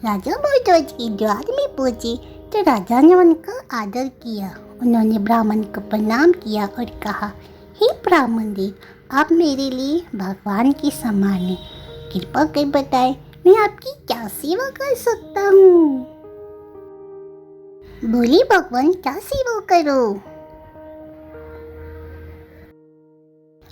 राजा भरद्वाज के द्वार में पहुंचे तो राजा ने उनका आदर किया। उन्होंने ब्राह्मण को प्रणाम किया और कहा, हे ब्राह्मण देव, आप मेरे लिए भगवान के समान हैं। कृपा कर बताएं, मैं आपकी क्या सेवा कर सकता हूँ। बोले भगवान, क्या सेवा करो।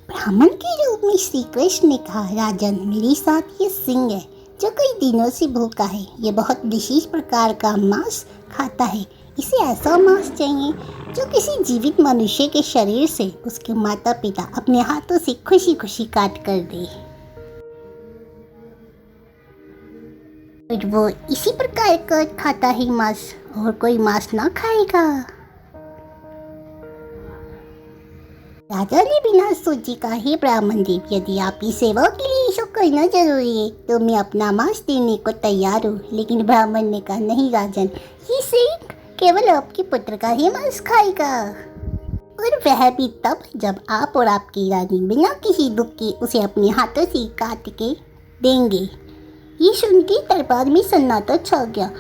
ब्राह्मण के रूप में श्री कृष्ण ने कहा, राजन, मेरे साथ ये सिंह है जो कई दिनों से भूखा है। ये बहुत विशेष प्रकार का मांस खाता है। इसे ऐसा मांस चाहिए जो किसी जीवित मनुष्य के शरीर से उसके माता पिता अपने हाथों से खुशी खुशी काट कर दे। और वो इसी प्रकार का खाता है मांस, और कोई मांस ना खाएगा। राजा ने बिना सोचे कहा, हे ब्राह्मण देव, यदि आपकी सेवा के लिए ये सब करना जरूरी है तो मैं अपना मांस देने को तैयार हूँ। लेकिन ब्राह्मण ने कहा, नहीं राजन, ये सिर्फ केवल आपके पुत्र का ही मांस खाएगा, और वह भी तब जब आप और आपकी रानी बिना किसी दुख के उसे अपने हाथों से काट के देंगे। ये सुन के दरबार में सन्नाटा छा गया।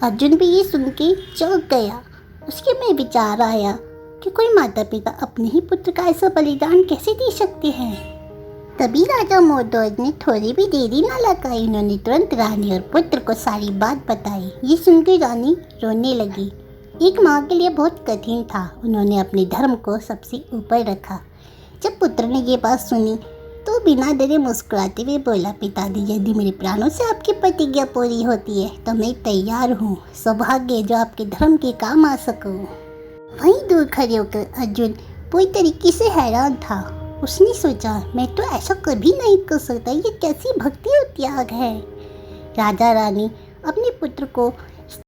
अर्जुन भी ये सुन के चौंक गया। उसके में विचार आया कि कोई माता पिता अपने ही पुत्र का ऐसा बलिदान कैसे दे सकते हैं। तभी राजा भरद्वाज ने थोड़ी भी देरी न लगाई। उन्होंने तुरंत रानी और पुत्र को सारी बात बताई। ये सुनकर रानी रोने लगी। एक माँ के लिए बहुत कठिन था। उन्होंने अपने धर्म को सबसे ऊपर रखा। जब पुत्र ने ये बात सुनी तो बिना डरे मुस्कुराते हुए बोला, पिताजी, यदि मेरे प्राणों से आपकी प्रतिज्ञा पूरी होती है तो मैं तैयार हूँ। सौभाग्य जो आपके धर्म के काम आ सकूँ। वहीं दूर खड़े होकर अर्जुन पूरी तरीके से हैरान था। उसने सोचा, मैं तो ऐसा कभी नहीं कर सकता। ये कैसी भक्ति और त्याग है। राजा रानी अपने पुत्र को